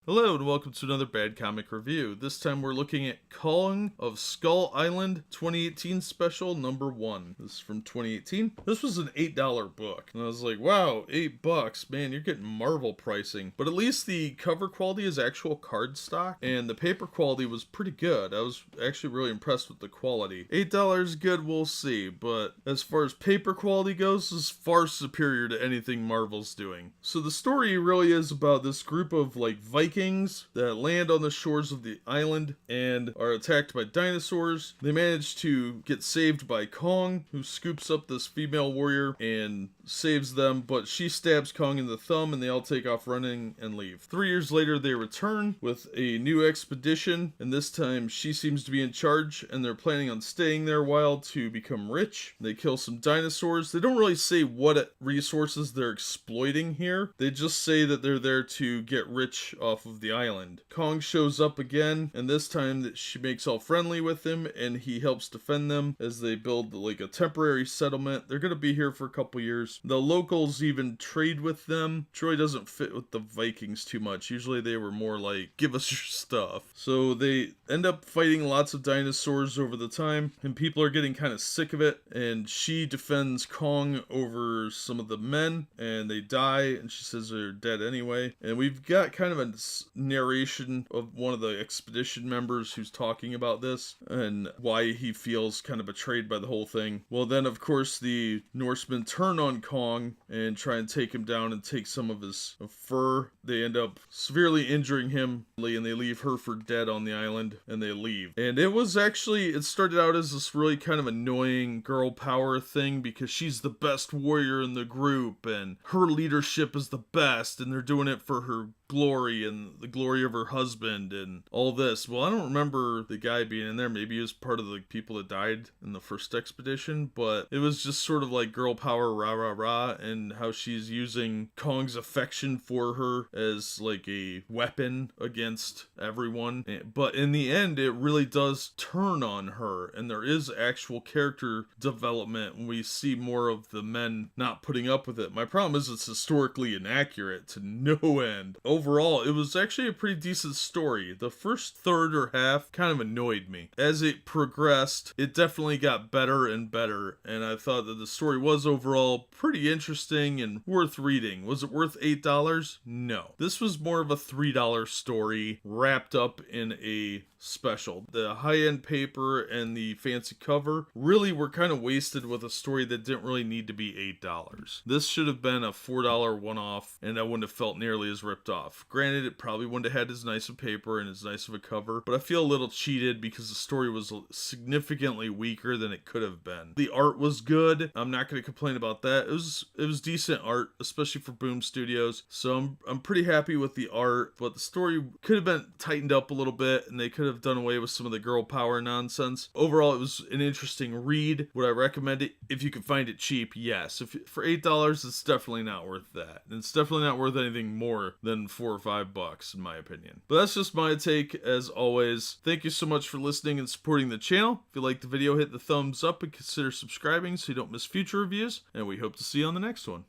Hello and welcome to another Bad Comic Review. This time we're looking at Kong of Skull Island 2018 Special number 1. This is from 2018. This was an $8 book. And I was like, wow, $8, man, you're getting Marvel pricing. But at least the cover quality is actual cardstock and the paper quality was pretty good. I was actually really impressed with the quality. $8 good, we'll see. But as far as paper quality goes, this is far superior to anything Marvel's doing. So the story really is about this group of like Vikings that land on the shores of the island and are attacked by dinosaurs. They manage to get saved by Kong, who scoops up this female warrior and saves them, but she stabs Kong in the thumb and they all take off running and leave. 3 years later, they return with a new expedition, and this time she seems to be in charge, and they're planning on staying there a while to become rich. They kill some dinosaurs. They don't really say what resources they're exploiting here. They just say that they're there to get rich off of the island. Kong shows up again, and this time that she makes all friendly with him, and he helps defend them as they build like a temporary settlement. They're gonna be here for a couple years. The locals even trade with them. Troy doesn't fit with the Vikings too much. Usually they were more like, give us your stuff. So they end up fighting lots of dinosaurs over the time, and people are getting kind of sick of it, and she defends Kong over some of the men, and they die, and she says they're dead anyway. And we've got kind of a narration of one of the expedition members who's talking about this and why he feels kind of betrayed by the whole thing. Well, then of course the Norsemen turn on Kong and try and take him down and take some of his fur. They end up severely injuring him, and they leave her for dead on the island, and they leave. And it started out as this really kind of annoying girl power thing because she's the best warrior in the group and her leadership is the best, and they're doing it for her glory and the glory of her husband and all this. Well, I don't remember the guy being in there. Maybe he was part of the people that died in the first expedition, but it was just sort of like girl power, rah rah rah, and how she's using Kong's affection for her as like a weapon against everyone. But in the end, it really does turn on her, and there is actual character development when we see more of the men not putting up with it. My problem is it's historically inaccurate to no end. Overall, it was actually a pretty decent story. The first third or half kind of annoyed me. As it progressed, it definitely got better and better, and I thought that the story was overall pretty interesting and worth reading. Was it worth $8? No. This was more of a $3 story wrapped up in a special. The high-end paper and the fancy cover really were kind of wasted with a story that didn't really need to be $8. This should have been a $4 one-off, and I wouldn't have felt nearly as ripped off. Granted, it probably wouldn't have had as nice a paper and as nice of a cover, but I feel a little cheated because the story was significantly weaker than it could have been. The art was good. I'm not going to complain about that. It was decent art, especially for Boom Studios, so I'm pretty happy with the art, but the story could have been tightened up a little bit, and they could have done away with some of the girl power nonsense. Overall, it was an interesting read. Would I recommend it if you could find it cheap? Yes. For $8, it's definitely not worth that. And it's definitely not worth anything more than $4 or $5 in my opinion. But that's just my take as always. Thank you so much for listening and supporting the channel. If you liked the video, hit the thumbs up and consider subscribing so you don't miss future reviews. And we hope to see you on the next one.